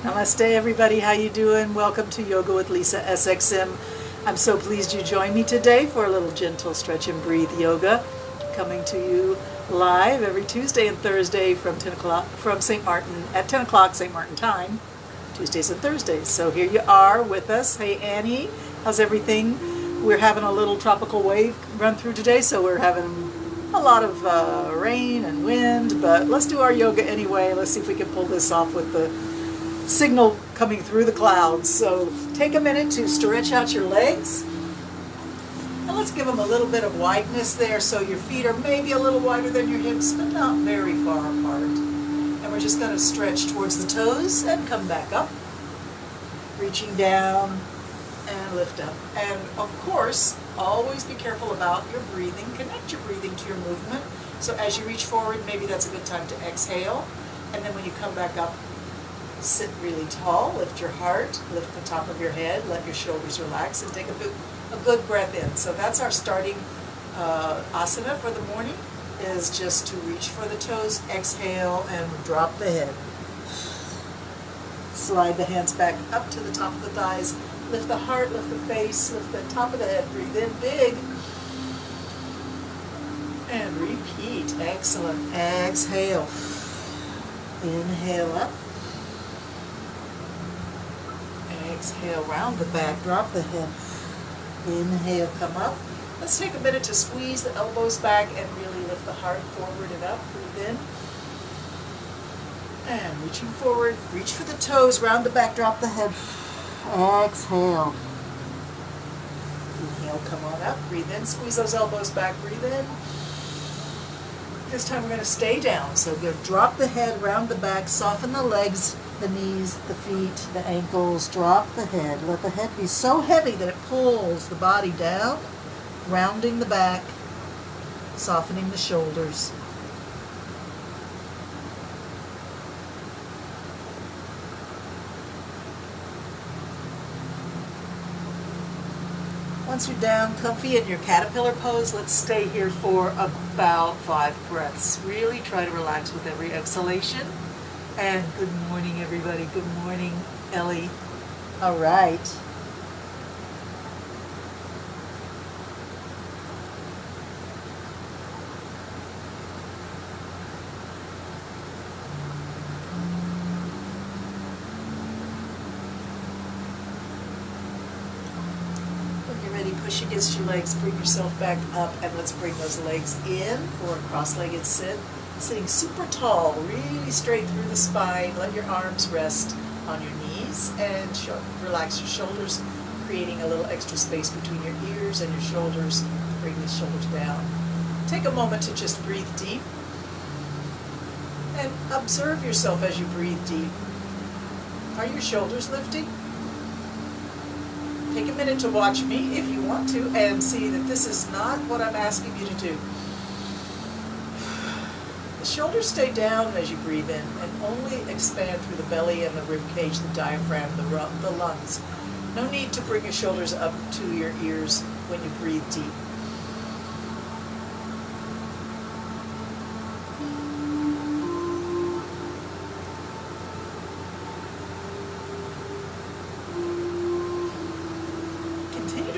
Namaste everybody, how you doing? Welcome to Yoga with Lisa SXM. I'm so pleased you joined me today for a little gentle stretch and breathe yoga, coming to you live every Tuesday and Thursday from 10 o'clock from St. Martin at 10 o'clock St. Martin time, Tuesdays and Thursdays. So here you are with us. Hey Annie, how's everything? We're having a little tropical wave run through today, so we're having a lot of rain and wind, but let's do our yoga anyway. Let's see if we can pull this off with the signal coming through the clouds. So take a minute to stretch out your legs, and let's give them a little bit of wideness there, so your feet are maybe a little wider than your hips, but not very far apart. And we're just going to stretch towards the toes and come back up, reaching down and lift up. And of course, always be careful about your breathing. Connect your breathing to your movement. So as you reach forward, maybe that's a good time to exhale. And then when you come back up, sit really tall, lift your heart, lift the top of your head, let your shoulders relax, and take a good breath in. So that's our starting asana for the morning, is just to reach for the toes, exhale, and drop the head. Slide the hands back up to the top of the thighs, lift the heart, lift the face, lift the top of the head, breathe in big, and repeat. Excellent. Exhale. Inhale up. Exhale, round the back, drop the head. Inhale, come up. Let's take a minute to squeeze the elbows back and really lift the heart forward and up. Breathe in. And reaching forward, reach for the toes, round the back, drop the head. Exhale. Inhale, come on up. Breathe in, squeeze those elbows back, breathe in. This time we're going to stay down. So we're going to drop the head, round the back, soften the legs, the knees, the feet, the ankles, drop the head. Let the head be so heavy that it pulls the body down, rounding the back, softening the shoulders. Once you're down, comfy in your caterpillar pose, let's stay here for about 5 breaths. Really try to relax with every exhalation. And good morning, everybody. Good morning, Ellie. All right. When you're ready, push against your legs, bring yourself back up, and let's bring those legs in for a cross-legged sit. Sitting super tall, really straight through the spine. Let your arms rest on your knees and relax your shoulders, creating a little extra space between your ears and your shoulders. Bring the shoulders down. Take a moment to just breathe deep and observe yourself as you breathe deep. Are your shoulders lifting? Take a minute to watch me if you want to and see that this is not what I'm asking you to do. Shoulders stay down as you breathe in and only expand through the belly and the rib cage, the diaphragm, the lungs. No need to bring your shoulders up to your ears when you breathe deep.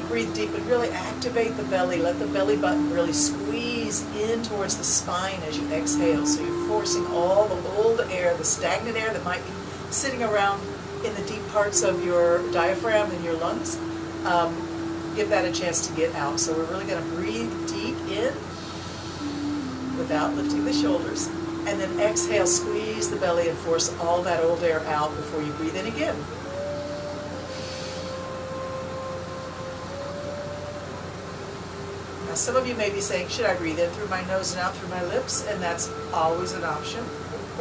Breathe deep and really activate the belly. Let the belly button really squeeze in towards the spine as you exhale. So you're forcing all the old air, the stagnant air that might be sitting around in the deep parts of your diaphragm and your lungs. Give that a chance to get out. So we're really going to breathe deep in without lifting the shoulders. And then exhale, squeeze the belly and force all that old air out before you breathe in again. Some of you may be saying, should I breathe in through my nose and out through my lips? And that's always an option.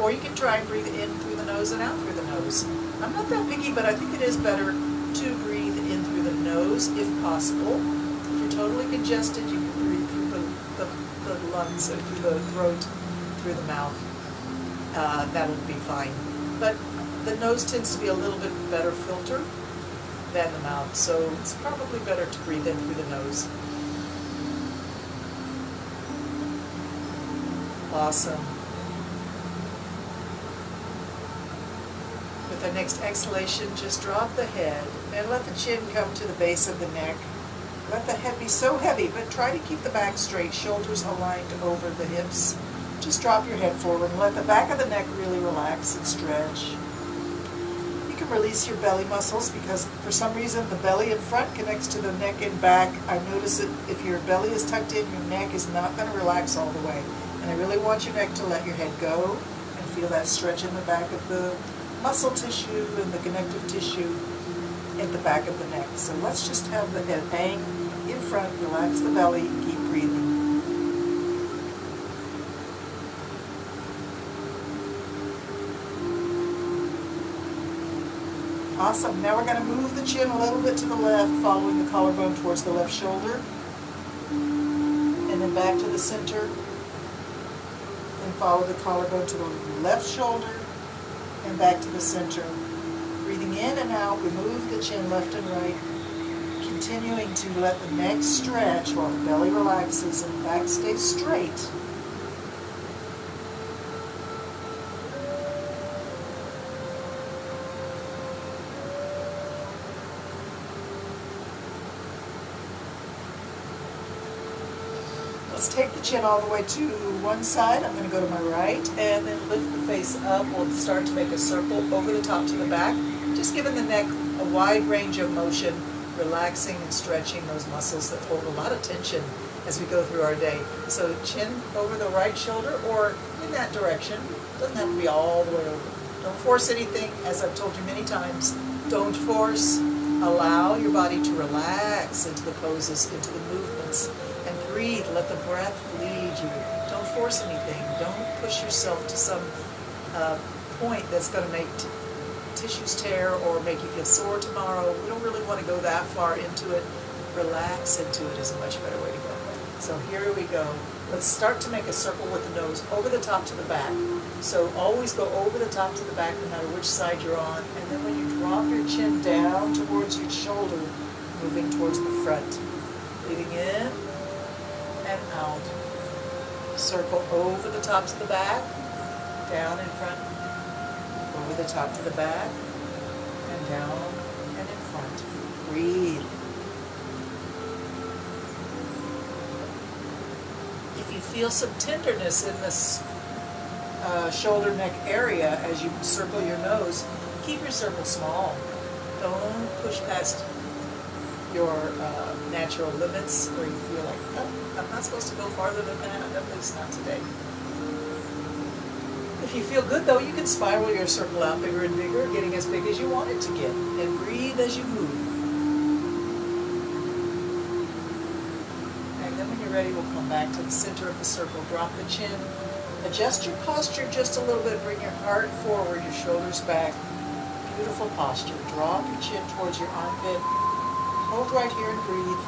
Or you can try and breathe in through the nose and out through the nose. I'm not that picky, but I think it is better to breathe in through the nose if possible. If you're totally congested, you can breathe through the lungs and through the throat, through the mouth. That'll be fine. But the nose tends to be a little bit better filter than the mouth, so it's probably better to breathe in through the nose. Awesome. With the next exhalation, just drop the head and let the chin come to the base of the neck. Let the head be so heavy, but try to keep the back straight, shoulders aligned over the hips. Just drop your head forward and let the back of the neck really relax and stretch. You can release your belly muscles because for some reason the belly in front connects to the neck and back. I notice that if your belly is tucked in, your neck is not going to relax all the way. And I really want your neck to let your head go and feel that stretch in the back of the muscle tissue and the connective tissue at the back of the neck. So let's just have the head hang in front, relax the belly, keep breathing. Awesome. Now we're going to move the chin a little bit to the left, following the collarbone towards the left shoulder. And then back to the center. And follow the collarbone to the left shoulder. And back to the center. Breathing in and out, we move the chin left and right. Continuing to let the neck stretch while the belly relaxes and the back stays straight. Let's take the chin all the way to one side. I'm going to go to my right and then lift the face up. We'll start to make a circle over the top to the back, just giving the neck a wide range of motion, relaxing and stretching those muscles that hold a lot of tension as we go through our day. So chin over the right shoulder or in that direction. Doesn't have to be all the way over. Don't force anything. As I've told you many times, don't force. Allow your body to relax into the poses, into the movements, and breathe. Let the breath lead you. Don't force anything. Don't push yourself to some point that's going to make tissues tear or make you feel sore tomorrow. We don't really want to go that far into it. Relax into it is a much better way to go. So here we go. Let's start to make a circle with the nose over the top to the back. So always go over the top to the back no matter which side you're on. And then when you drop your chin down towards your shoulder, moving towards the front. Breathing in and out. Circle over the top to the back, down in front, over the top to the back, and down and in front. Breathe. If you feel some tenderness in this shoulder neck area as you circle your nose, keep your circle small. Don't push past your natural limits where you feel like, oh, I'm not supposed to go farther than that, at least not today. If you feel good though, you can spiral your circle out bigger and bigger, getting as big as you want it to get, and breathe as you move. And then when you're ready, we'll come back to the center of the circle, drop the chin, adjust your posture just a little bit, bring your heart forward, your shoulders back. Beautiful posture. Drop your chin towards your armpit. Hold right here and breathe.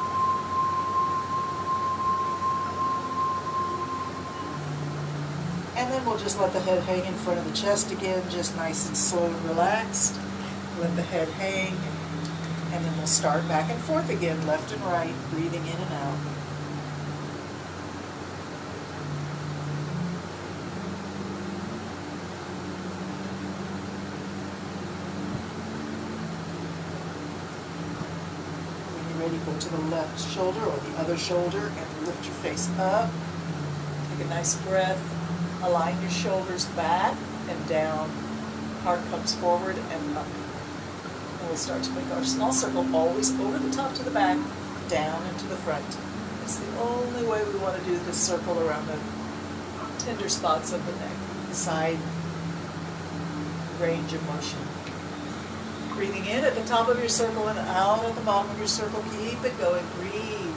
And then we'll just let the head hang in front of the chest again, just nice and slow and relaxed. Let the head hang, and then we'll start back and forth again, left and right, breathing in and out. Ready, go to the left shoulder or the other shoulder and lift your face up. Take a nice breath. Align your shoulders back and down. Heart comes forward and up. And we'll start to make our small circle always over the top to the back, down and to the front. It's the only way we want to do this circle around the tender spots of the neck, the side range of motion. Breathing in at the top of your circle and out at the bottom of your circle. Keep it going. Breathe.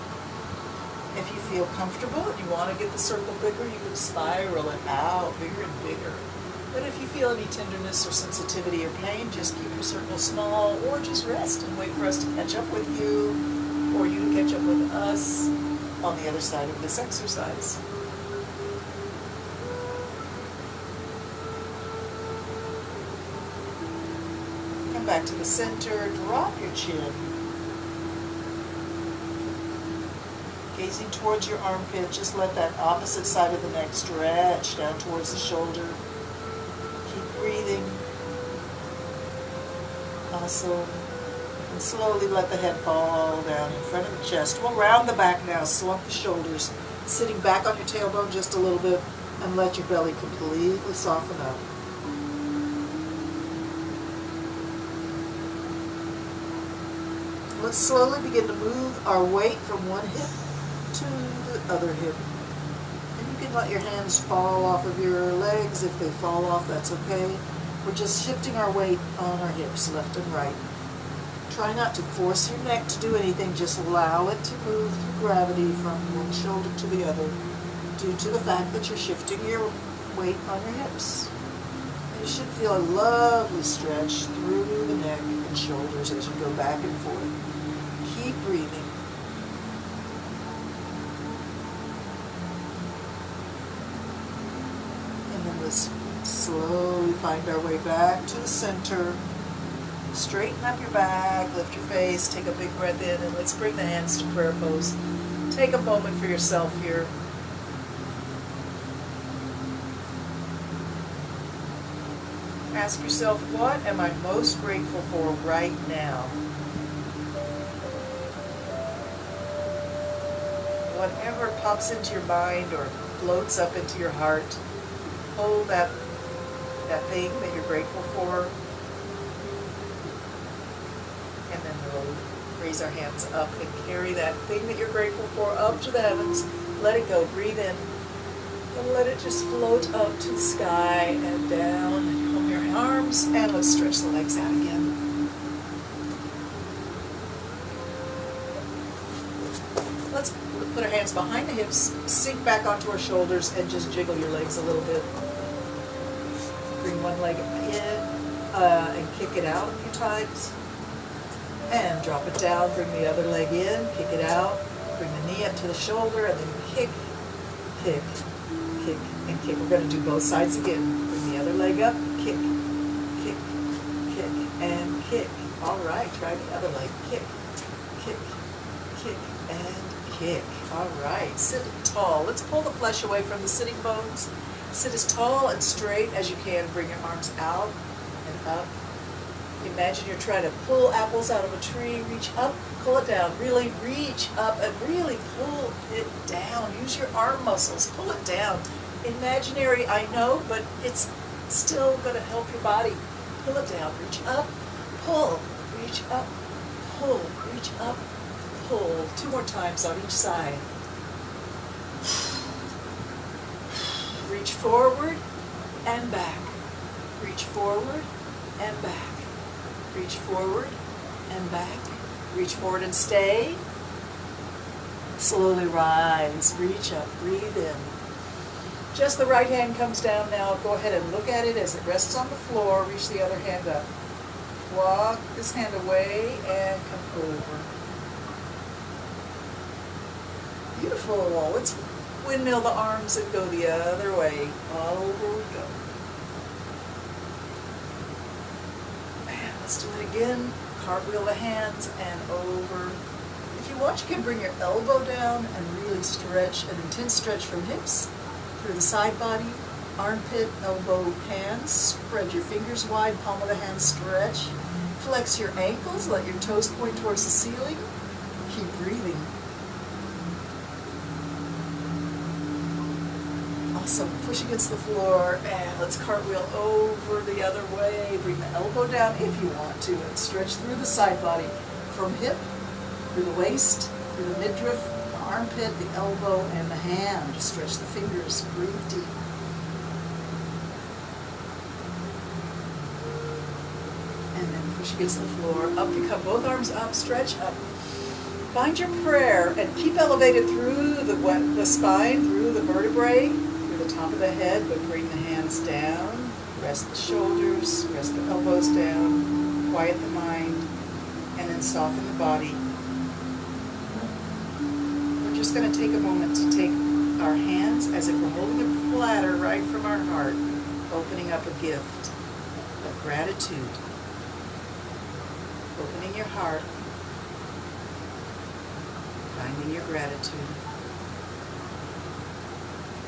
If you feel comfortable and you want to get the circle bigger, you can spiral it out bigger and bigger. But if you feel any tenderness or sensitivity or pain, just keep your circle small or just rest and wait for us to catch up with you or you to catch up with us on the other side of this exercise. Back to the center, drop your chin. Gazing towards your armpit, just let that opposite side of the neck stretch down towards the shoulder. Keep breathing. Awesome. And slowly let the head fall down in front of the chest. We'll round the back now, slump the shoulders, sitting back on your tailbone just a little bit, and let your belly completely soften up. Let's slowly begin to move our weight from one hip to the other hip. And you can let your hands fall off of your legs. If they fall off, that's okay. We're just shifting our weight on our hips, left and right. Try not to force your neck to do anything, just allow it to move through gravity from one shoulder to the other due to the fact that you're shifting your weight on your hips. And you should feel a lovely stretch through the neck and shoulders as you go back and forth. Keep breathing. And then let's slowly find our way back to the center. Straighten up your back, lift your face, take a big breath in, and let's bring the hands to prayer pose. Take a moment for yourself here. Ask yourself, what am I most grateful for right now? Whatever pops into your mind or floats up into your heart, hold that thing that you're grateful for. And then we'll raise our hands up and carry that thing that you're grateful for up to the heavens. Let it go. Breathe in. And let it just float up to the sky and down. And open your arms. And let's stretch the legs out again. Let's put our hands behind the hips, sink back onto our shoulders, and just jiggle your legs a little bit. Bring one leg in and kick it out a few times. And drop it down, bring the other leg in, kick it out, bring the knee up to the shoulder, and then kick, kick, kick, and kick. We're going to do both sides again. Bring the other leg up, kick, kick, kick, and kick. All right, try the other leg. Kick, kick, kick, and kick. All right, sit tall. Let's pull the flesh away from the sitting bones. Sit as tall and straight as you can. Bring your arms out and up. Imagine you're trying to pull apples out of a tree. Reach up, pull it down. Really reach up and really pull it down. Use your arm muscles. Pull it down. Imaginary, I know, but it's still going to help your body. Pull it down. Reach up, pull. Reach up, pull. Reach up, pull. 2 more times on each side. Reach forward and back. Reach forward and back. Reach forward and back. Reach forward and stay. Slowly rise. Reach up. Breathe in. Just the right hand comes down now. Go ahead and look at it as it rests on the floor. Reach the other hand up. Walk this hand away and come over. Beautiful. Let's windmill the arms and go the other way. Over we go. Let's do it again. Cartwheel the hands and over. If you want, you can bring your elbow down and really stretch, an intense stretch from hips through the side body, armpit, elbow, hands. Spread your fingers wide, palm of the hand stretch. Flex your ankles, let your toes point towards the ceiling. Keep breathing. Awesome. Push against the floor and let's cartwheel over the other way. Bring the elbow down if you want to and stretch through the side body from hip, through the waist, through the midriff, the armpit, the elbow, and the hand. Stretch the fingers. Breathe deep. And then push against the floor. Up you come. Both arms up. Stretch up. Find your prayer and keep elevated through the spine, through the vertebrae, the top of the head, but bring the hands down, rest the shoulders, rest the elbows down, quiet the mind, and then soften the body. We're just going to take a moment to take our hands as if we're holding a platter right from our heart, opening up a gift of gratitude, opening your heart, finding your gratitude.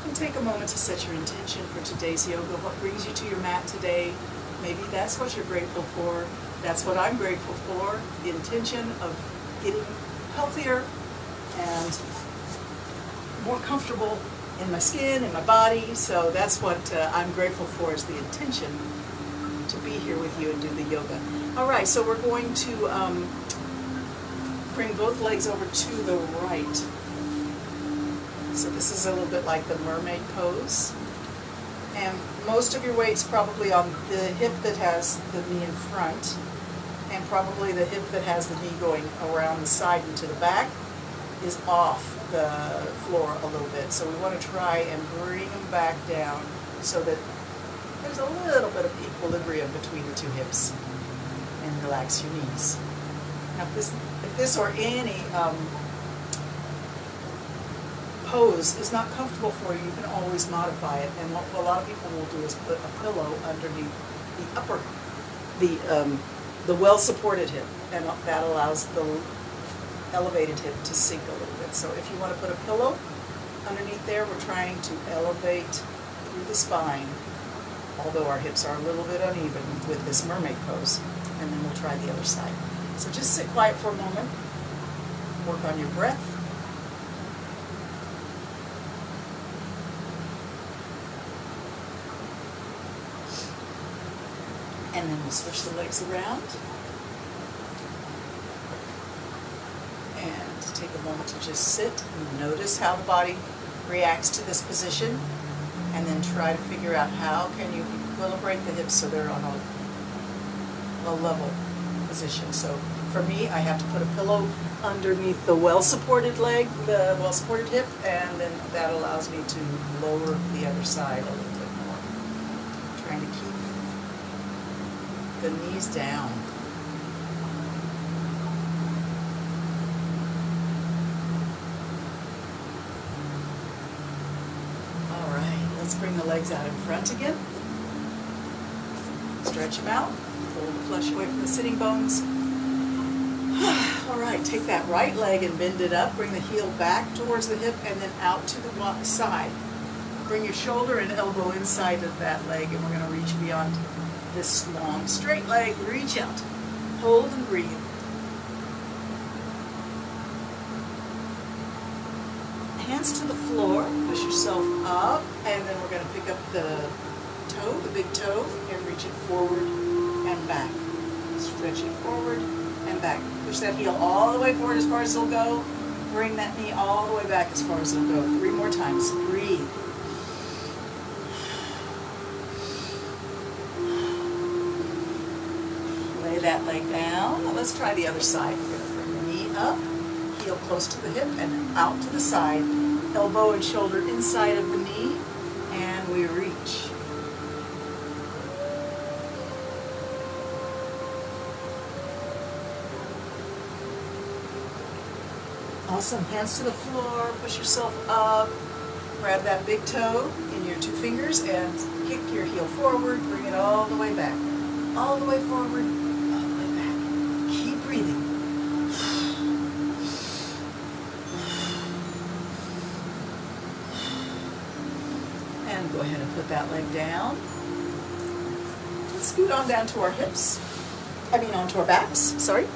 And take a moment to set your intention for today's yoga. What brings you to your mat today? Maybe that's what you're grateful for. that's what I'm grateful for, the intention of getting healthier and more comfortable in my skin and my body. So that's what I'm grateful for, is the intention to be here with you and do the yoga. All right, so we're going to bring both legs over to the right. So this is a little bit like the mermaid pose. And most of your weight's probably on the hip that has the knee in front, and probably the hip that has the knee going around the side and to the back is off the floor a little bit. So we want to try and bring them back down so that there's a little bit of equilibrium between the two hips, and relax your knees. Now if this or any pose is not comfortable for you, you can always modify it. And what a lot of people will do is put a pillow underneath the well-supported hip, and that allows the elevated hip to sink a little bit. So if you want to put a pillow underneath there, we're trying to elevate through the spine, although our hips are a little bit uneven with this mermaid pose. And then we'll try the other side. So just sit quiet for a moment, work on your breath. And then we'll switch the legs around. And take a moment to just sit and notice how the body reacts to this position. And then try to figure out how can you equilibrate the hips so they're on a level position. So for me, I have to put a pillow underneath the well-supported leg, the well-supported hip, and then that allows me to lower the other side a little bit more. Trying to keep the knees down. All right, let's bring the legs out in front again. Stretch them out. Pull the flesh away from the sitting bones. All right, take that right leg and bend it up. Bring the heel back towards the hip and then out to the side. Bring your shoulder and elbow inside of that leg, and we're going to reach beyond this long straight leg. Reach out. Hold and breathe. Hands to the floor. Push yourself up, and then we're going to pick up the toe, the big toe, and reach it forward and back. Stretch it forward and back. Push that heel all the way forward as far as it'll go. Bring that knee all the way back as far as it'll go. 3 more times. Breathe. Lay that leg down. Now let's try the other side. We're going to bring the knee up, heel close to the hip and out to the side. Elbow and shoulder inside of the knee, and we reach. Awesome. Hands to the floor, push yourself up, grab that big toe in your 2 fingers and kick your heel forward, bring it all the way back. All the way forward, all the way back. Keep breathing. And go ahead and put that leg down. Let's scoot on down to our hips. Onto our backs, sorry.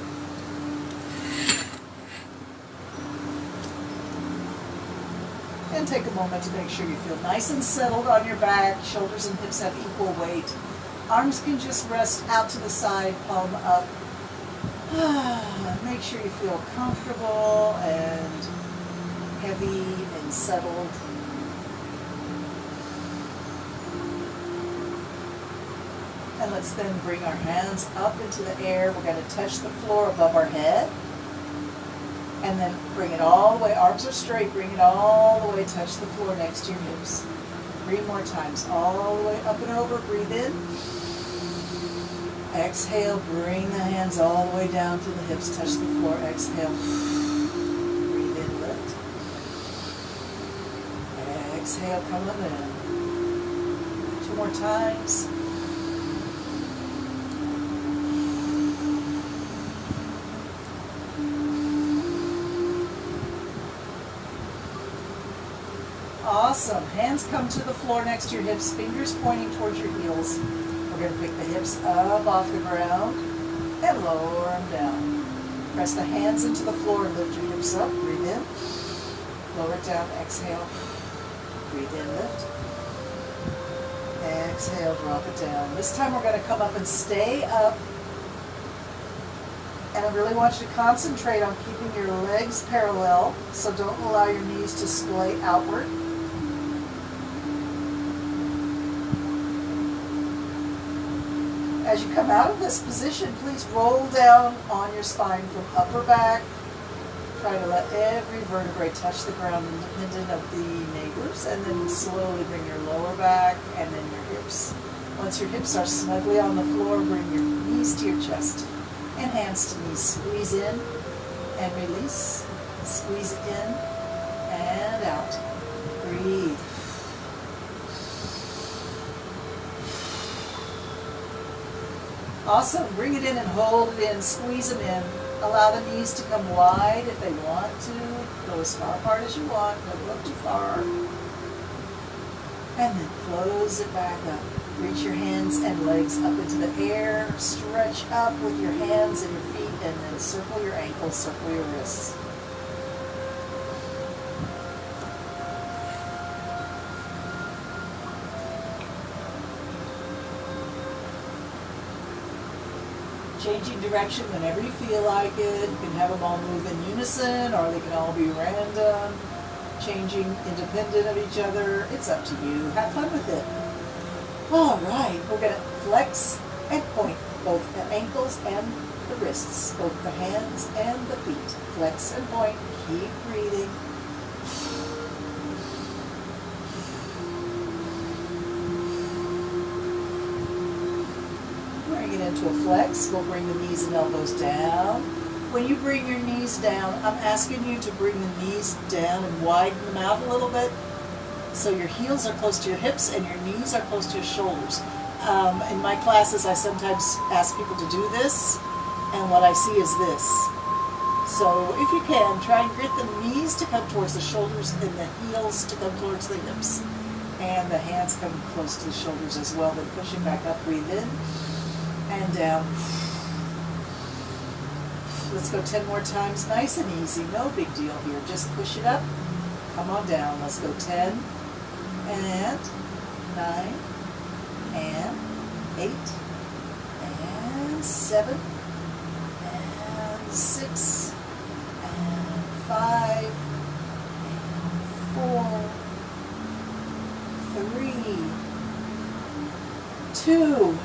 And take a moment to make sure you feel nice and settled on your back. Shoulders and hips have equal weight. Arms can just rest out to the side, palm up. Make sure you feel comfortable and heavy and settled. And let's then bring our hands up into the air. We're going to touch the floor above our head. And then bring it all the way, arms are straight, bring it all the way, touch the floor next to your hips. 3 more times, all the way up and over, breathe in. Exhale, bring the hands all the way down to the hips, touch the floor, exhale. Breathe in, lift. Exhale, come on in. 2 more times. Awesome. Hands come to the floor next to your hips, fingers pointing towards your heels. We're going to pick the hips up off the ground. and lower them down. Press the hands into the floor and lift your hips up. Breathe in. Lower it down. Exhale. Breathe in, lift. Exhale, drop it down. This time we're going to come up and stay up. And I really want you to concentrate on keeping your legs parallel, so don't allow your knees to splay outward. As you come out of this position, please roll down on your spine from upper back. Try to let every vertebrae touch the ground independent of the neighbors, and then slowly bring your lower back and then your hips. Once your hips are snugly on the floor, bring your knees to your chest and hands to knees. Squeeze in and release. Squeeze in and out. Breathe. Awesome. Bring it in and hold it in. Squeeze them in. Allow the knees to come wide if they want to. Go as far apart as you want. Don't look too far. And then close it back up. Reach your hands and legs up into the air. Stretch up with your hands and your feet, and then circle your ankles, circle your wrists. Changing direction whenever you feel like it. You can have them all move in unison, or they can all be random, changing independent of each other. It's up to you. Have fun with it. All right, we're going to flex and point both the ankles and the wrists, both the hands and the feet. Flex and point. Keep breathing. Bring it into a flex. We'll bring the knees and elbows down. When you bring your knees down, I'm asking you to bring the knees down and widen them out a little bit. So your heels are close to your hips and your knees are close to your shoulders. In my classes, I sometimes ask people to do this, and what I see is this. So if you can, try and get the knees to come towards the shoulders and the heels to come towards the hips. And the hands come close to the shoulders as well. Then push it back up, breathe in and down. Let's go 10 more times, nice and easy, no big deal here. Just push it up, come on down. Let's go 10 and 9 and 8 and 7 and 6 and 5 and 4, 3, 2,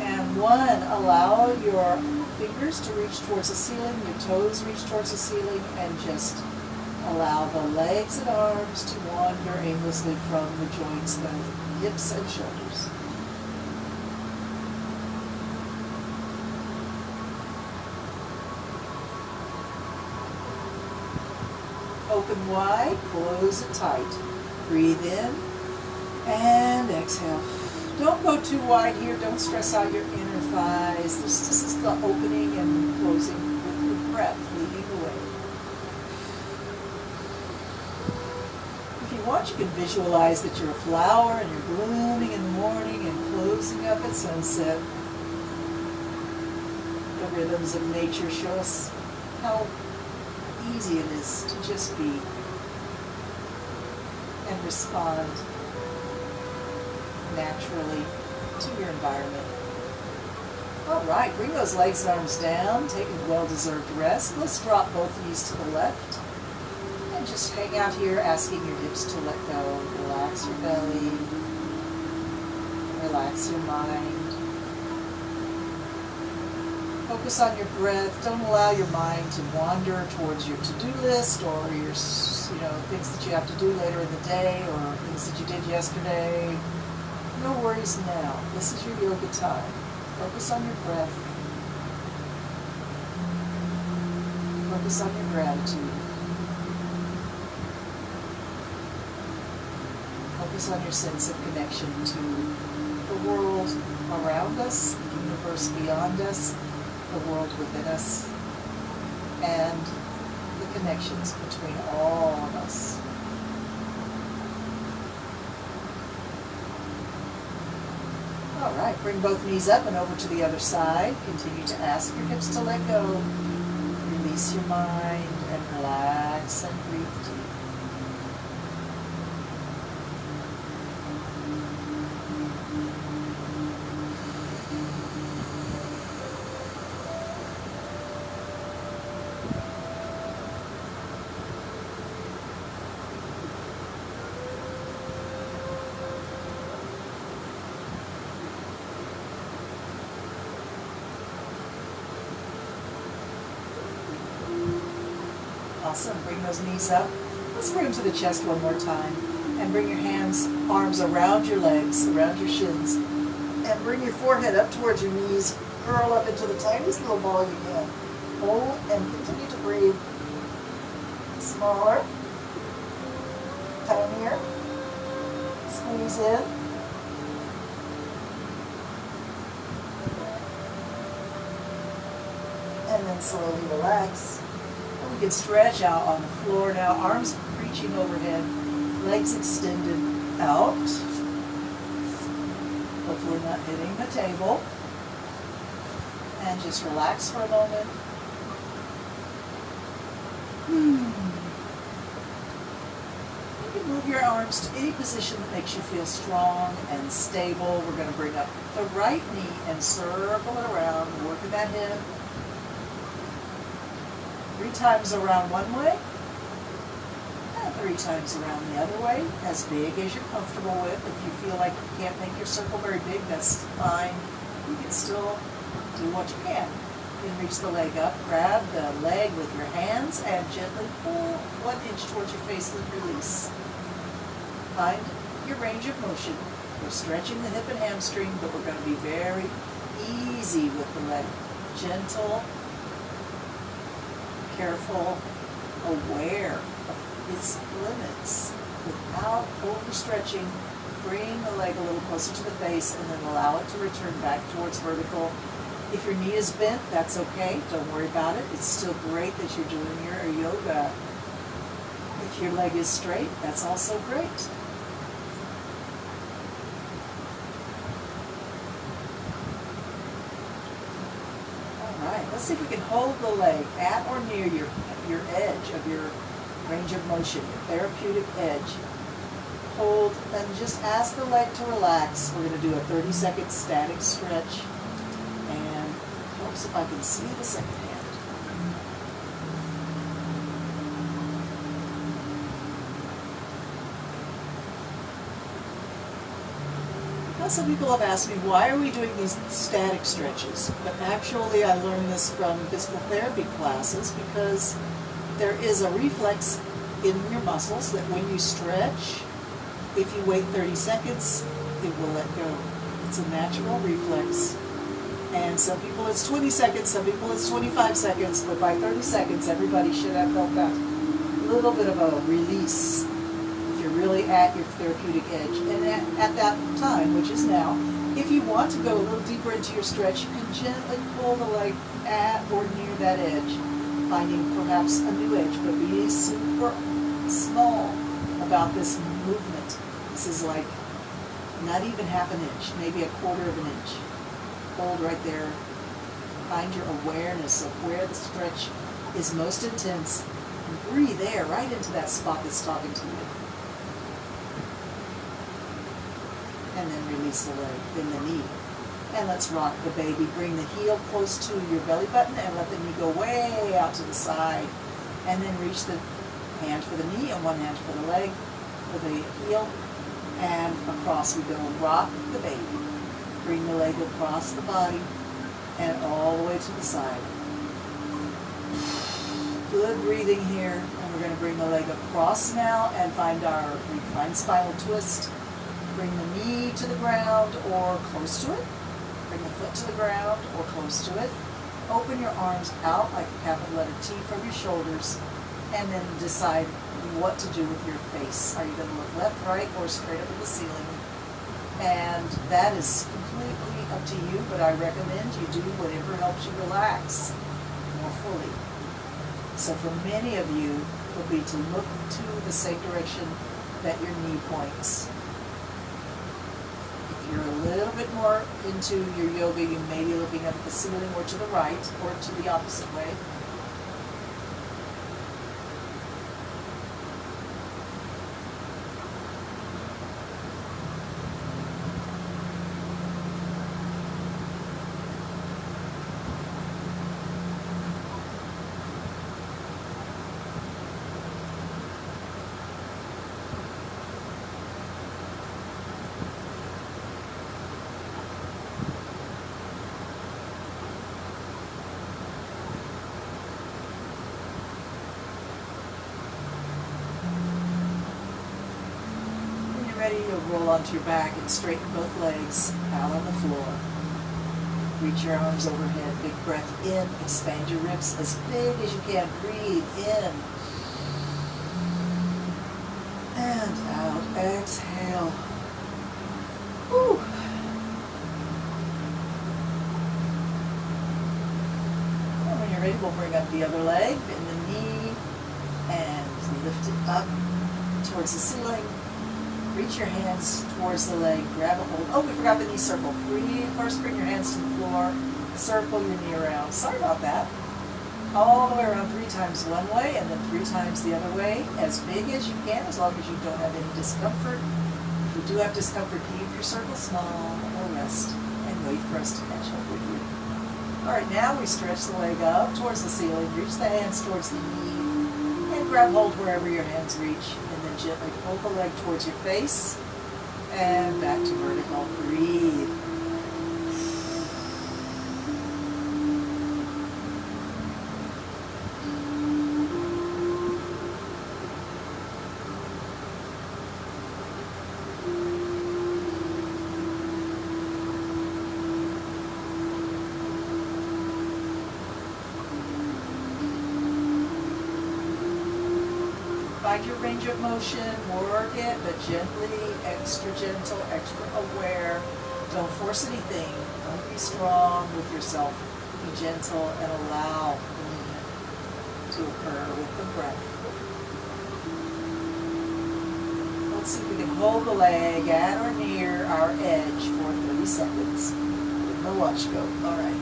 and 1. Allow your fingers to reach towards the ceiling, your toes reach towards the ceiling, and just allow the legs and arms to wander aimlessly from the joints, the hips and shoulders. Open wide, close it tight. Breathe in and exhale. Don't go too wide here. Don't stress out your inner thighs. This is the opening and closing with your breath leading the way. If you want, you can visualize that you're a flower and you're blooming in the morning and closing up at sunset. The rhythms of nature show us how easy it is to just be and respond naturally to your environment. All right, bring those legs and arms down. Take a well-deserved rest. Let's drop both knees to the left and just hang out here, asking your hips to let go. Relax your belly. Relax your mind. Focus on your breath. Don't allow your mind to wander towards your to-do list or your, things that you have to do later in the day or things that you did yesterday. No worries now. This is your yoga time. Focus on your breath. Focus on your gratitude. Focus on your sense of connection to the world around us, the universe beyond us, the world within us, and the connections between all of us. All right, bring both knees up and over to the other side. Continue to ask your hips to let go. Release your mind and relax and breathe deep. Awesome. Bring those knees up. Let's bring them to the chest one more time. And bring your arms around your legs, around your shins. And bring your forehead up towards your knees. Curl up into the tiniest little ball you can. Hold and continue to breathe. Smaller. Tinier. Squeeze in. And then slowly relax. We can stretch out on the floor now, arms reaching overhead, legs extended out, hopefully not hitting the table, and just relax for a moment. You can move your arms to any position that makes you feel strong and stable. We're going to bring up the right knee and circle it around, working that hip. 3 times around one way, and 3 times around the other way, as big as you're comfortable with. If you feel like you can't make your circle very big, that's fine. You can still do what you can. You can reach the leg up, grab the leg with your hands, and gently pull 1 inch towards your face, then release. Find your range of motion. We're stretching the hip and hamstring, but we're going to be very easy with the leg. Gentle, careful, aware of its limits without overstretching. Bring the leg a little closer to the face and then allow it to return back towards vertical. If your knee is bent, that's okay. Don't worry about it. It's still great that you're doing your yoga. If your leg is straight, that's also great. Let's see if we can hold the leg at or near your edge of your range of motion, your therapeutic edge. Hold and just ask the leg to relax. We're going to do a 30-second static stretch. And oops, if I can see the second hand. Some people have asked me, why are we doing these static stretches? But actually, I learned this from physical therapy classes because there is a reflex in your muscles that when you stretch, if you wait 30 seconds, it will let go. It's a natural reflex. And some people it's 20 seconds, some people it's 25 seconds, but by 30 seconds, everybody should have felt that little bit of a release. Really at your therapeutic edge, and at that time, which is now, if you want to go a little deeper into your stretch, you can gently pull the leg at or near that edge, finding perhaps a new edge, but be super small about this movement. This is like not even half an inch, maybe a quarter of an inch. Hold right there. Find your awareness of where the stretch is most intense, and breathe air right into that spot that's talking to you. And then release the leg, then the knee. And let's rock the baby. Bring the heel close to your belly button and let the knee go way out to the side. And then reach the hand for the knee and one hand for the leg, for the heel. And across we go. Rock the baby. Bring the leg across the body and all the way to the side. Good breathing here. And we're going to bring the leg across now and find our reclined spinal twist. Bring the knee to the ground or close to it. Bring the foot to the ground or close to it. Open your arms out like a capital letter T from your shoulders, and then decide what to do with your face. Are you going to look left, right, or straight up at the ceiling? And that is completely up to you, but I recommend you do whatever helps you relax more fully. So for many of you, it will be to look to the same direction that your knee points. If you're a little bit more into your yoga, you may be looking up at the ceiling or to the right or to the opposite way. Ready, you'll roll onto your back and straighten both legs out on the floor. Reach your arms overhead. Big breath in. Expand your ribs as big as you can. Breathe in. And out. Exhale. Whew. And when you're ready, we'll bring up the other leg. Bend the knee and lift it up towards the ceiling. Reach your hands towards the leg, grab a hold. Oh, we forgot the knee circle. First bring your hands to the floor, circle your knee around. Sorry about that. All the way around 3 times one way and then 3 times the other way, as big as you can, as long as you don't have any discomfort. If you do have discomfort, keep your circle small or rest and wait for us to catch up with you. All right, now we stretch the leg up towards the ceiling, reach the hands towards the knee, and grab hold wherever your hands reach. Gently pull the leg towards your face and back to vertical. Breathe. Find your range of motion, work it, but gently, extra gentle, extra aware. Don't force anything. Don't be strong with yourself. Be gentle and allow movement to occur with the breath. Let's see if we can hold the leg at or near our edge for 30 seconds. Let the watch go. All right.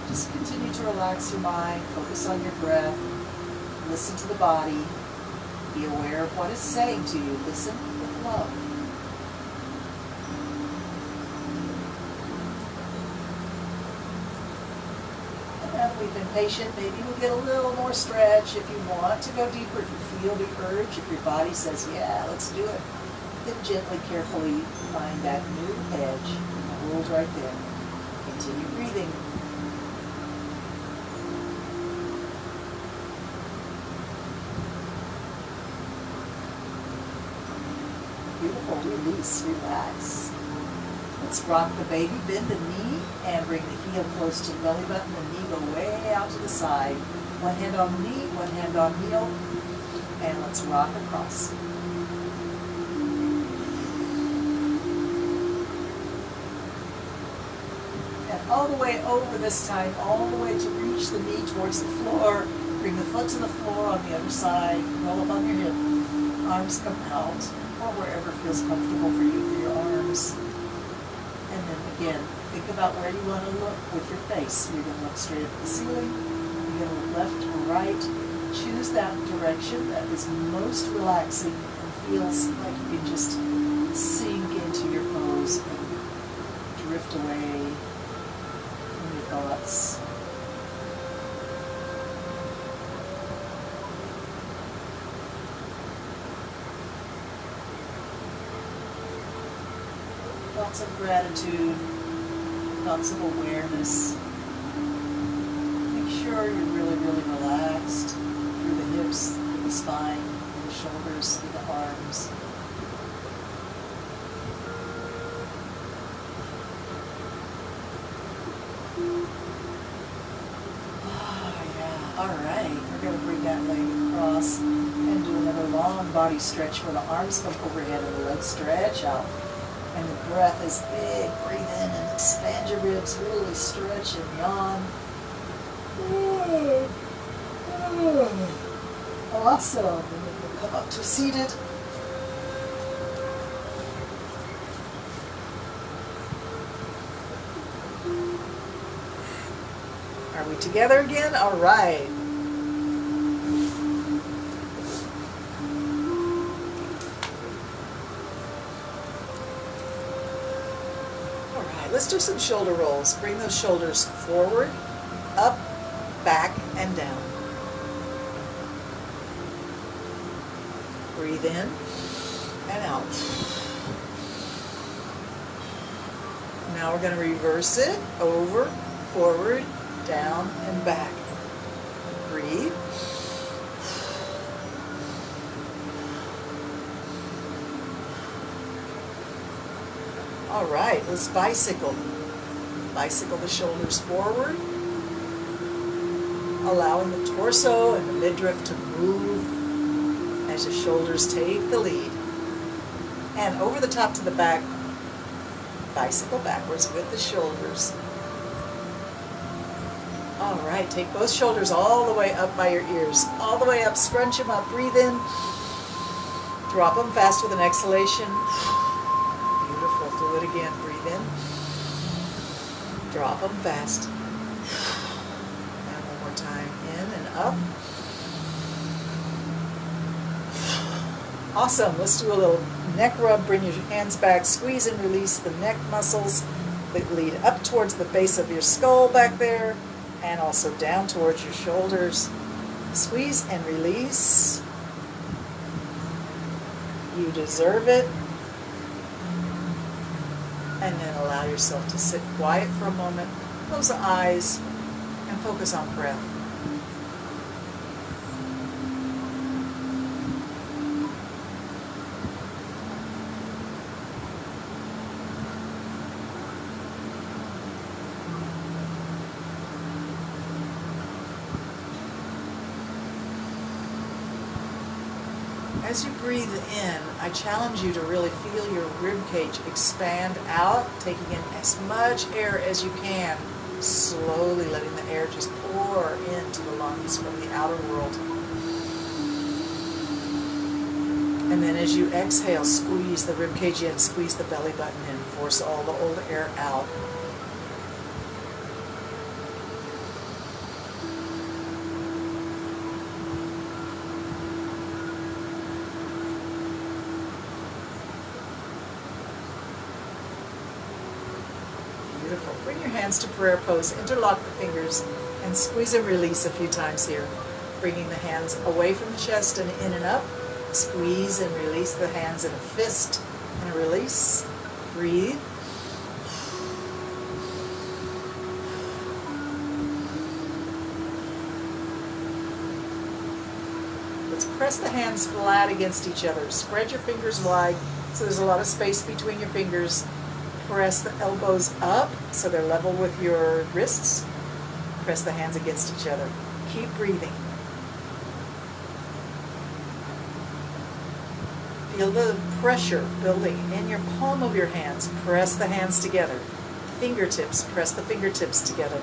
Just continue to relax your mind, focus on your breath, listen to the body, be aware of what it's saying to you, listen with love. And we've been patient, maybe we'll get a little more stretch if you want to go deeper, if you feel the urge, if your body says, yeah, let's do it. Then gently, carefully find that new edge and hold right there. Continue breathing. Beautiful, release, relax. Let's rock the baby, bend the knee, and bring the heel close to the belly button, the knee go way out to the side. One hand on the knee, one hand on heel, and let's rock across. And all the way over this time, all the way to reach the knee towards the floor. Bring the foot to the floor on the other side, roll up on your hip, arms come out, or wherever feels comfortable for you for your arms. And then again, think about where you want to look with your face. You're going to look straight at the ceiling, you're going to look left or right. Choose that direction that is most relaxing and feels like you can just sink into your pose and drift away from your thoughts. Thoughts of gratitude, thoughts of awareness. Make sure you're really, really relaxed through the hips, through the spine, through the shoulders, through the arms. Oh, yeah. All right. We're going to bring that leg across and do another long body stretch where the arms come overhead and the legs stretch out. And the breath is big. Breathe in and expand your ribs. Really stretch and yawn. Awesome. And then we'll come up to seated. Are we together again? All right. All right, let's do some shoulder rolls. Bring those shoulders forward, up, back, and down. Breathe in and out. Now we're going to reverse it. Over, forward, down, and back. Breathe. All right, let's bicycle. Bicycle the shoulders forward, allowing the torso and the midriff to move as the shoulders take the lead. And over the top to the back, bicycle backwards with the shoulders. All right, take both shoulders all the way up by your ears. All the way up, scrunch them up, breathe in. Drop them fast with an exhalation. Beautiful, do it again, breathe in. Drop them fast. And one more time, in and up. Awesome, let's do a little neck rub. Bring your hands back, squeeze and release the neck muscles that lead up towards the base of your skull back there, and also down towards your shoulders. Squeeze and release. You deserve it. And then allow yourself to sit quiet for a moment, close the eyes, and focus on breath. As you breathe in, I challenge you to really feel your rib cage expand out, taking in as much air as you can, slowly letting the air just pour into the lungs from the outer world. And then as you exhale, squeeze the rib cage in, squeeze the belly button in, force all the old air out. Beautiful. Bring your hands to prayer pose, interlock the fingers, and squeeze and release a few times here. Bringing the hands away from the chest and in and up. Squeeze and release the hands in a fist and a release. Breathe. Let's press the hands flat against each other. Spread your fingers wide so there's a lot of space between your fingers. Press the elbows up so they're level with your wrists. Press the hands against each other. Keep breathing. Feel the pressure building in your palm of your hands. Press the hands together. Fingertips, press the fingertips together.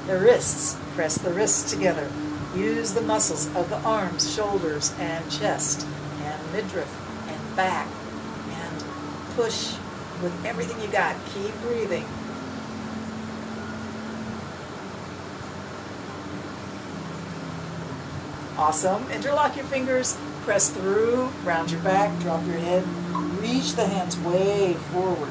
The wrists, press the wrists together. Use the muscles of the arms, shoulders, and chest, and midriff, and back, and push with everything you got. Keep breathing. Awesome. Interlock your fingers, press through, round your back, drop your head, reach the hands way forward.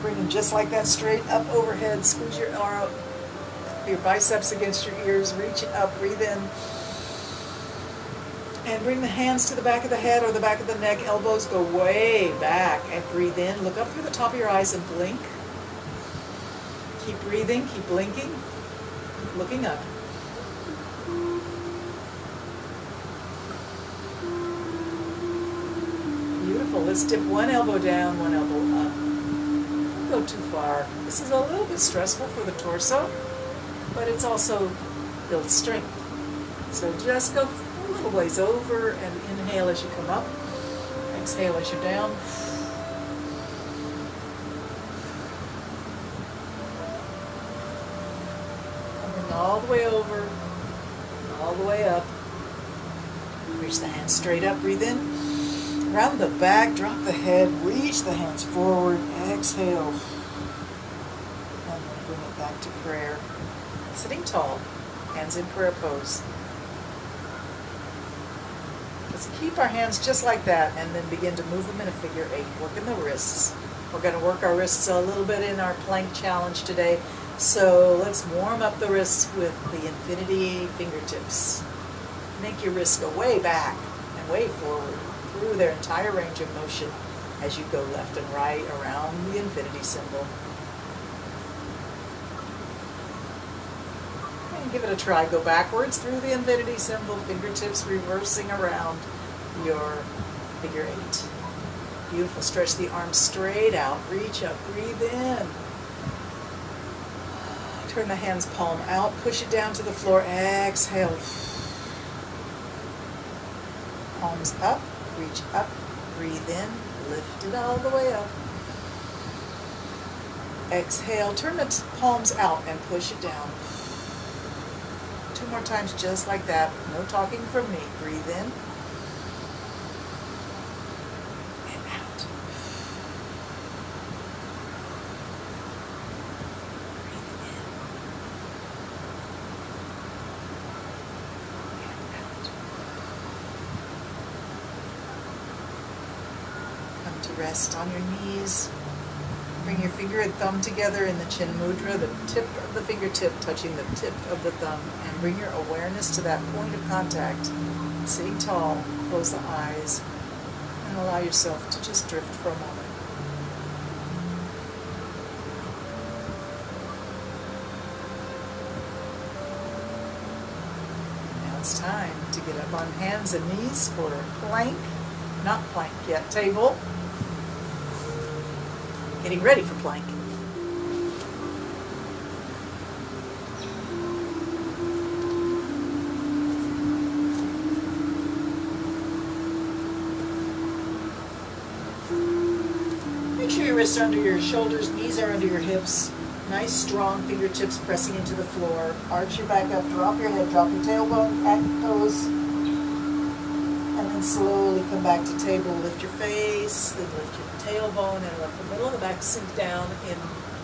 Bring them just like that, straight up overhead. Squeeze your arm, your biceps against your ears, reach it up, breathe in. And bring the hands to the back of the head or the back of the neck. Elbows go way back. And breathe in. Look up through the top of your eyes and blink. Keep breathing. Keep blinking. Keep looking up. Beautiful. Let's dip one elbow down, one elbow up. Don't go too far. This is a little bit stressful for the torso, but it's also builds strength. So just go a little ways over and inhale as you come up. Exhale as you're down. all the way over, all the way up. Reach the hands straight up, breathe in. Round the back, drop the head, reach the hands forward, exhale. And then bring it back to prayer. Sitting tall, hands in prayer pose. Let's keep our hands just like that and then begin to move them in a figure 8, working the wrists. We're going to work our wrists a little bit in our plank challenge today. So let's warm up the wrists with the infinity fingertips. Make your wrists go way back and way forward through their entire range of motion as you go left and right around the infinity symbol. And give it a try. Go backwards through the infinity symbol, fingertips reversing around your figure 8. Beautiful. Stretch the arms straight out. Reach up. Breathe in. Turn the hands palm out. Push it down to the floor. Exhale. Palms up. Reach up. Breathe in. Lift it all the way up. Exhale. Turn the palms out and push it down. 2 more times just like that. No talking from me. Breathe in. Rest on your knees. Bring your finger and thumb together in the chin mudra, the tip of the fingertip touching the tip of the thumb, and bring your awareness to that point of contact. Sitting tall, close the eyes, and allow yourself to just drift for a moment. Now it's time to get up on hands and knees for plank, not plank yet, table. Getting ready for plank. Make sure your wrists are under your shoulders, knees are under your hips. Nice strong fingertips pressing into the floor. Arch your back up, drop your head, drop your tailbone, cat pose. And then slowly come back to table. Lift your face, then lift your tailbone, and let the middle of the back sink down in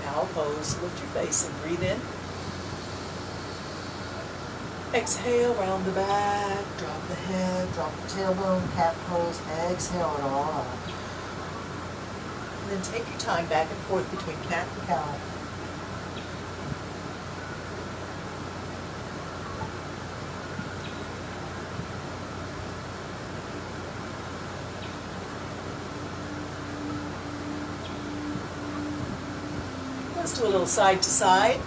cow pose. Lift your face and breathe in. Exhale, round the back, drop the head, drop the tailbone, cat pose. Exhale it all out. And then take your time back and forth between cat and cow. Let's do a little side to side.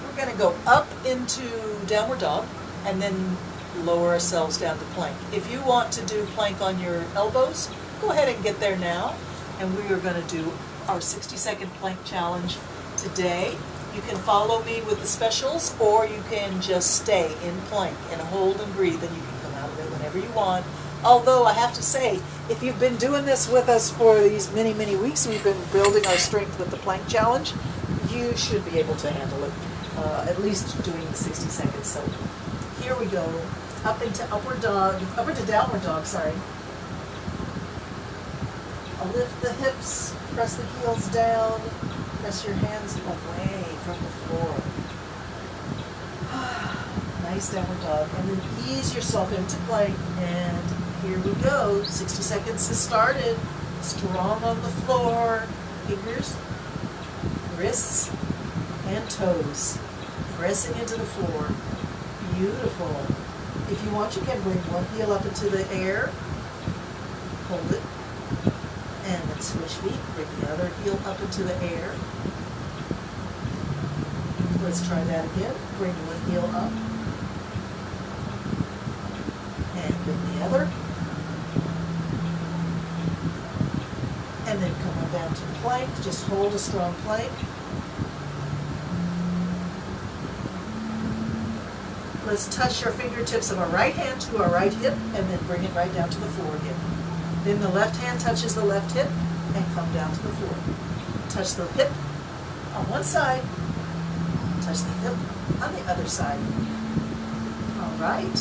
We're going to go up into downward dog and then lower ourselves down to plank. If you want to do plank on your elbows, go ahead and get there now. And we are going to do our 60-second plank challenge today. You can follow me with the specials, or you can just stay in plank and hold and breathe, and you can come out of it whenever you want. Although I have to say, if you've been doing this with us for these many, many weeks, we've been building our strength with the plank challenge, you should be able to handle it, at least doing the 60 seconds. So here we go, up into upward to downward dog, sorry. I'll lift the hips, press the heels down, press your hands away from the floor. Nice downward dog, and then ease yourself into plank, and here we go. 60 seconds has started. Strong on the floor. Fingers, wrists, and toes. Pressing into the floor. Beautiful. If you want, you can bring one heel up into the air. Hold it. And then switch feet. Bring the other heel up into the air. Let's try that again. Bring one heel up. And bring the other. And then come on down to plank. Just hold a strong plank. Let's touch your fingertips of our right hand to our right hip, and then bring it right down to the floor again. Then the left hand touches the left hip, and come down to the floor. Touch the hip on one side, touch the hip on the other side. All right,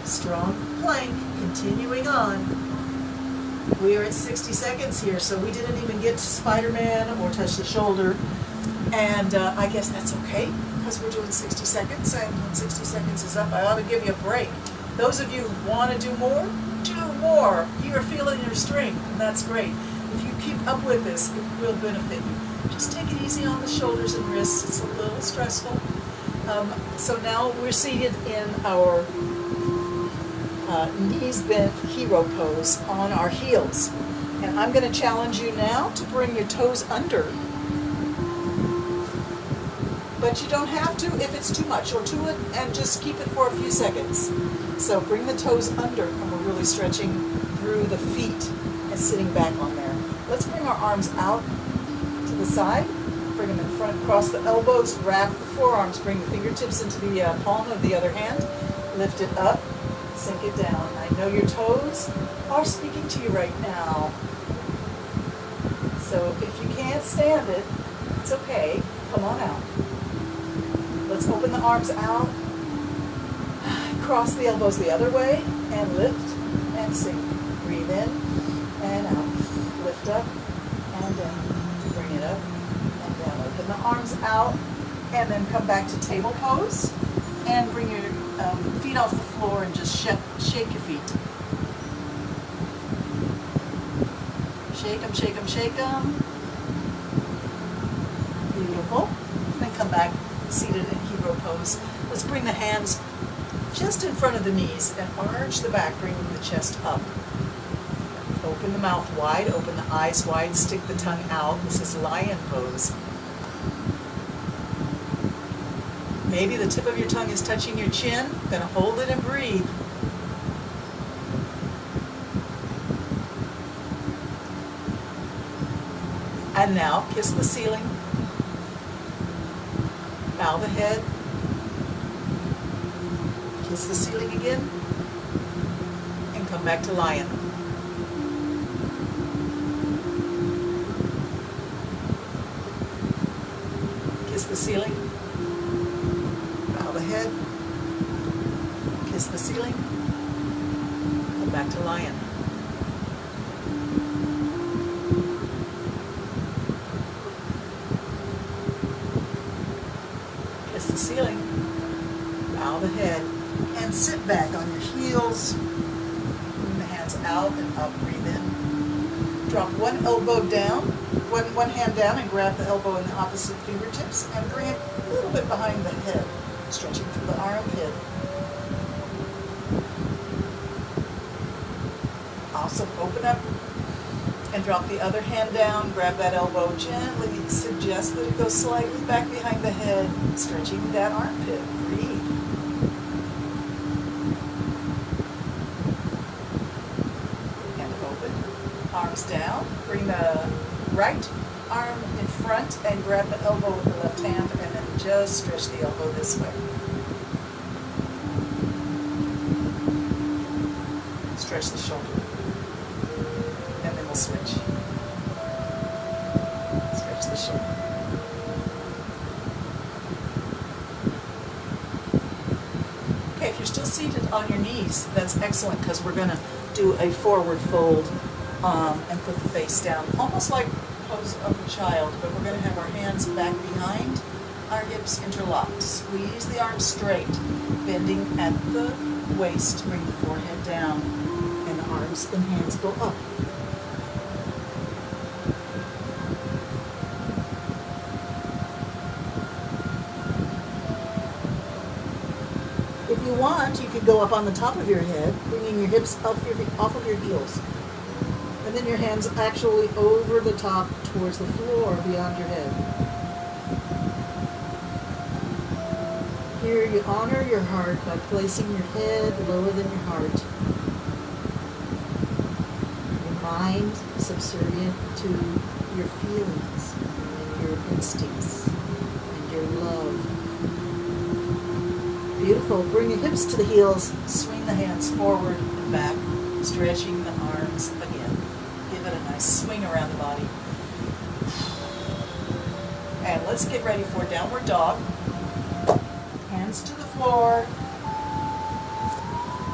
strong plank, continuing on. We are at 60 seconds here, so we didn't even get to Spider-Man or touch the shoulder, and I guess that's okay, because we're doing 60 seconds, and when 60 seconds is up, I ought to give you a break. Those of you who want to do more, do more. You are feeling your strength, and that's great. If you keep up with this, it will benefit you. Just take it easy on the shoulders and wrists. It's a little stressful. So now we're seated in our knees bent hero pose on our heels. And I'm going to challenge you now to bring your toes under. But you don't have to if it's too much, or to it, and just keep it for a few seconds. So bring the toes under, and we're really stretching through the feet and sitting back on there. Let's bring our arms out to the side, bring them in front, cross the elbows, wrap the forearms, bring the fingertips into the palm of the other hand, lift it up, sink it down. I know your toes are speaking to you right now. So if you can't stand it, it's okay. Come on out. Let's open the arms out, cross the elbows the other way, and lift and sink. Breathe in and out. Lift up and down. Bring it up and down. Open the arms out, and then come back to table pose, and bring your feet off the floor and just shake your feet. Shake them, shake them, shake them. Beautiful. Then come back seated in hero pose. Let's bring the hands just in front of the knees and arch the back, bringing the chest up. Open the mouth wide, open the eyes wide, stick the tongue out. This is lion pose. Maybe the tip of your tongue is touching your chin. Then hold it and breathe. And now kiss the ceiling. Bow the head. Kiss the ceiling again. And come back to lion. Kiss the ceiling. Bow the head. Kiss the ceiling. Come back to lion. Kiss the ceiling. Bow the head. And sit back on your heels. Bring the hands out and up. Breathe in. Drop one elbow down. One hand down and grab the elbow in the opposite fingertips and bring it a little bit behind the head, stretching through the armpit. Awesome. Open up and drop the other hand down. Grab that elbow gently. Suggest that it goes slightly back behind the head, stretching that armpit. Breathe. And open. Arms down. Bring the right arm in front and grab the elbow with the left hand, and then just stretch the elbow this way. Stretch the shoulder. And then we'll switch. Stretch the shoulder. Okay, if you're still seated on your knees, that's excellent, because we're going to do a forward fold and put the face down, almost like pose of a child, but we're going to have our hands back behind our hips interlocked. Squeeze the arms straight, bending at the waist. Bring the forehead down, and the arms and hands go up. If you want, you could go up on the top of your head, bringing your hips off of your heels. And then your hands actually over the top towards the floor beyond your head. Here you honor your heart by placing your head lower than your heart. Your mind subservient to your feelings and your instincts and your love. Beautiful. Bring your hips to the heels. Swing the hands forward and back, stretching the arms again. Give it a nice Nice swing around the body. And let's get ready for downward dog. Hands to the floor.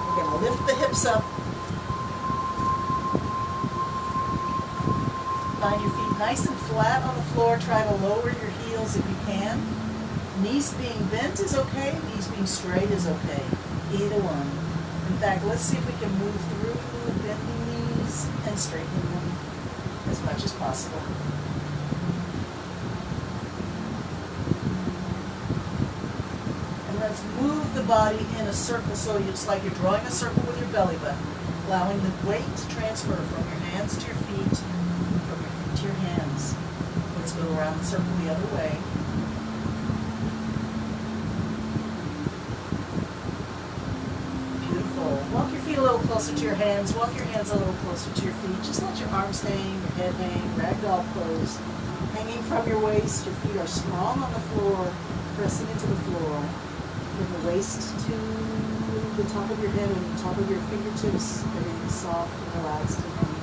We're going to lift the hips up. Find your feet nice and flat on the floor. Try to lower your heels if you can. Knees being bent is okay. Knees being straight is okay. Either one. In fact, let's see if we can move through bending knees and straightening them as much as possible. And let's move the body in a circle, so it's like you're drawing a circle with your belly button, allowing the weight to transfer from your hands to your feet, from your feet to your hands. Let's go around the circle the other way. Walk your feet a little closer to your hands. Walk your hands a little closer to your feet. Just let your arms hang, your head hang, ragdoll pose. Hanging from your waist, your feet are strong on the floor, pressing into the floor. Bring the waist to the top of your head and the top of your fingertips. Everything soft and relaxed and hanging.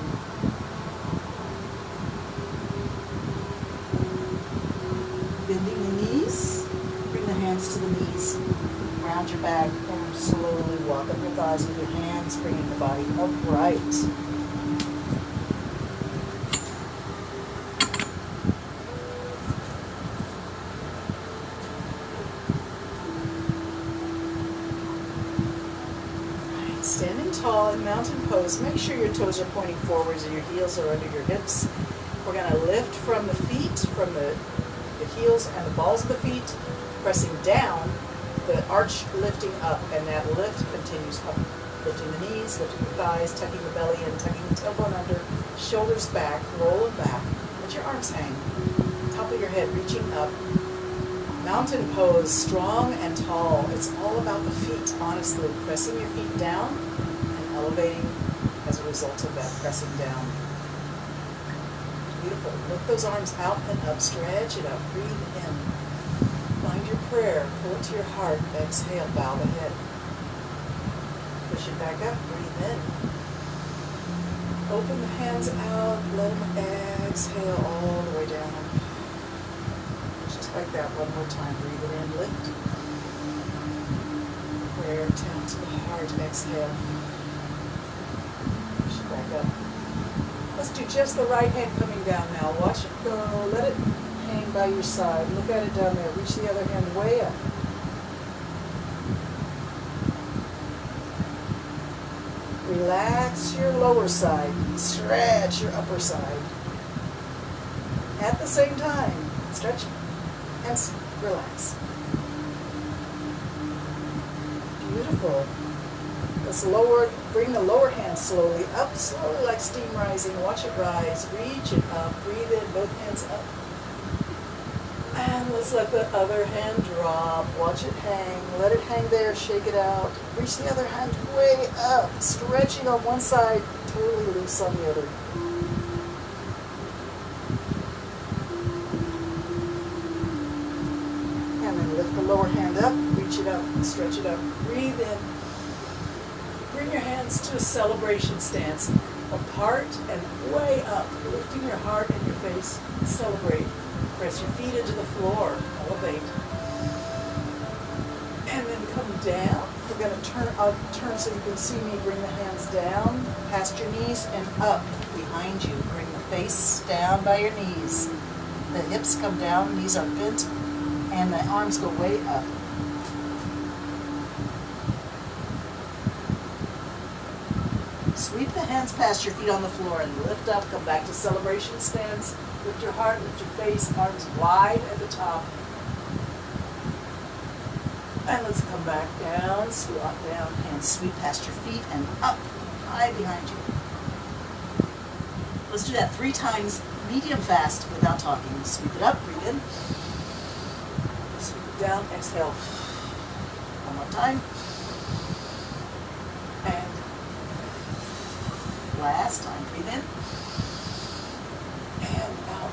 Bending the knees. Bring the hands to the knees. Round your back and slowly walk up your thighs with your hands, bringing the body upright. Right, standing tall in mountain pose. Make sure your toes are pointing forwards and your heels are under your hips. We're going to lift from the feet, from the heels and the balls of the feet, pressing down. The arch lifting up, and that lift continues up. Lifting the knees, lifting the thighs, tucking the belly in, tucking the tailbone under, shoulders back, rolling back. Let your arms hang. Top of your head reaching up. Mountain pose, strong and tall. It's all about the feet, honestly. Pressing your feet down and elevating as a result of that pressing down. Beautiful. Lift those arms out and up. Stretch it up. Breathe in. Find your prayer, pull it to your heart, exhale, bow the head. Push it back up, breathe in. Open the hands out, let them exhale all the way down. Just like that, one more time, breathe it in, lift. Prayer down to the heart, exhale. Push it back up. Let's do just the right hand coming down now. Watch it go, let it hang by your side. Look at it down there. Reach the other hand way up. Relax your lower side. Stretch your upper side. At the same time, stretch and relax. Beautiful. Let's bring the lower hand slowly up, slowly like steam rising. Watch it rise. Reach it up. Breathe in, both hands up. And let's let the other hand drop. Watch it hang. Let it hang there. Shake it out. Reach the other hand way up. Stretching on one side. Totally loose on the other. And then lift the lower hand up. Reach it up. Stretch it up. Breathe in. Bring your hands to a celebration stance. Apart and way up. Lifting your heart and your face. Celebrate. Press your feet into the floor, elevate. And then come down. We're going to I'll turn so you can see me. Bring the hands down, past your knees and up behind you. Bring the face down by your knees. The hips come down, knees are bent, and the arms go way up. Sweep the hands past your feet on the floor and lift up. Come back to celebration stance. Lift your heart, lift your face, arms wide at the top. And let's come back down, squat down, hands sweep past your feet and up, high behind you. Let's do that 3 times, medium fast, without talking. Sweep it up, breathe in. Sweep it down, exhale. One more time. And last time, breathe in. And out.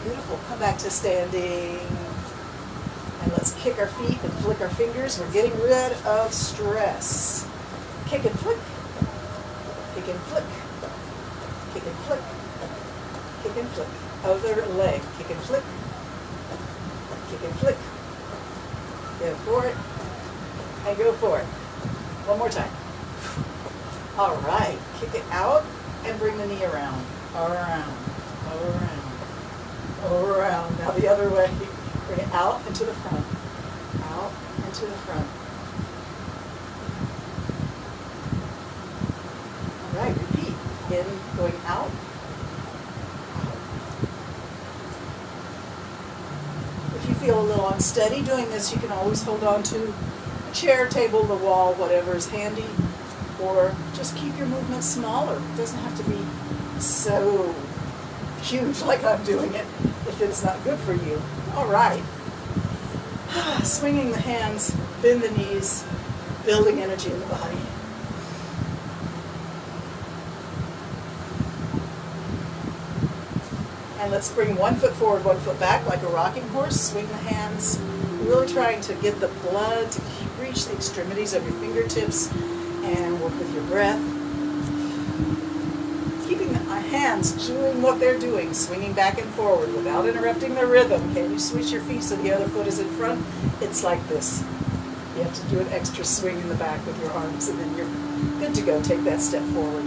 Beautiful. Come back to standing. And let's kick our feet and flick our fingers. We're getting rid of stress. Kick and flick. kick and flick, kick and flick. Other leg, kick and flick, kick and flick. Go for it, and go for it. One more time. All right, kick it out and bring the knee around, around, around, around. Now the other way. Bring it out and to the front, out and to the front. All right, repeat. In, going out, out. If you feel a little unsteady doing this, you can always hold on to a chair, table, the wall, whatever is handy, or just keep your movement smaller. It doesn't have to be so huge like I'm doing it if it's not good for you. All right. Swinging the hands, bend the knees, building energy in the body. And let's bring one foot forward, one foot back like a rocking horse. Swing the hands, really trying to get the blood to reach the extremities of your fingertips and work with your breath. Keeping the hands doing what they're doing, swinging back and forward without interrupting the rhythm. Can you switch your feet so the other foot is in front? It's like this. You have to do an extra swing in the back with your arms and then you're good to go. Take that step forward.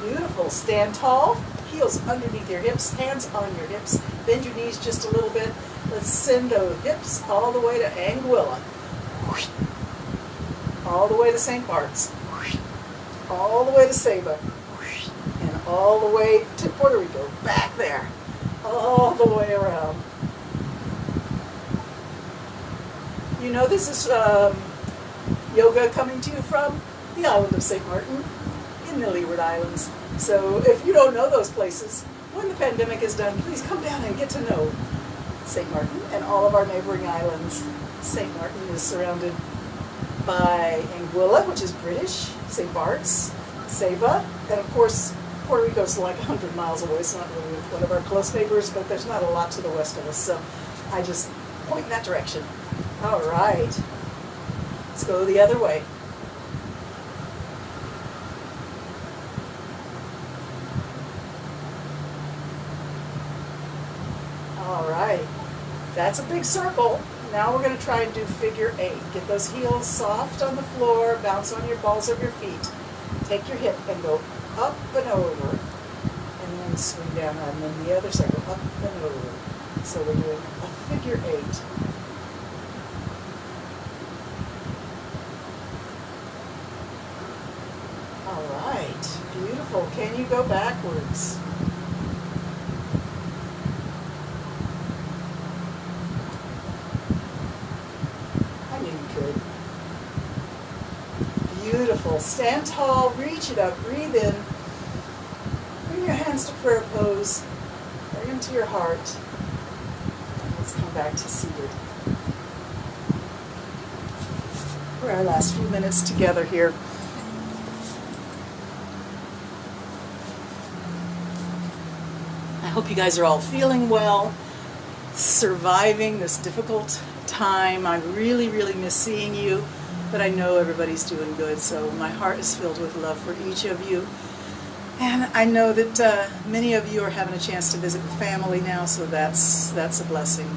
Beautiful. Stand tall, heels underneath your hips, hands on your hips. Bend your knees just a little bit. Let's send those hips all the way to Anguilla. All the way to St. Bart's. All the way to Saba. And all the way to Puerto Rico. Back there. All the way around. You know this is yoga coming to you from the island of St. Martin in the Leeward Islands. So if you don't know those places, when the pandemic is done, please come down and get to know St. Martin and all of our neighboring islands. St. Martin is surrounded by Anguilla, which is British, St. Bart's, Saba, and of course Puerto Rico's like 100 miles away. It's not really one of our close neighbors, but there's not a lot to the west of us, so I just point in that direction. All right, let's go the other way. All right, that's a big circle. Now we're going to try and do figure 8. Get those heels soft on the floor, bounce on your balls of your feet. Take your hip and go up and over, and then swing down, and then the other side, go up and over. So we're doing a figure 8. All right, beautiful. Can you go backwards? Beautiful. Stand tall, reach it up, breathe in. Bring your hands to prayer pose. Bring them to your heart. And let's come back to seated. For our last few minutes together here. I hope you guys are all feeling well, surviving this difficult time. I really, really miss seeing you. But I know everybody's doing good, so my heart is filled with love for each of you. And I know that many of you are having a chance to visit with family now, so that's a blessing.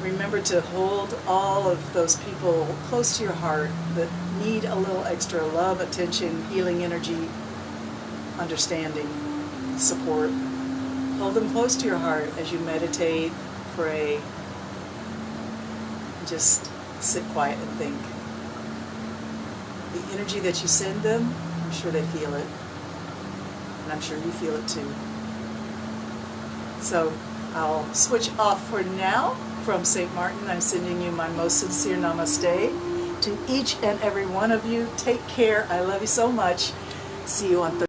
Remember to hold all of those people close to your heart that need a little extra love, attention, healing energy, understanding, support. Hold them close to your heart as you meditate, pray, and just sit quiet and think. The energy that you send them, I'm sure they feel it. And I'm sure you feel it too. So I'll switch off for now from St. Martin. I'm sending you my most sincere namaste to each and every one of you. Take care. I love you so much. See you on Thursday.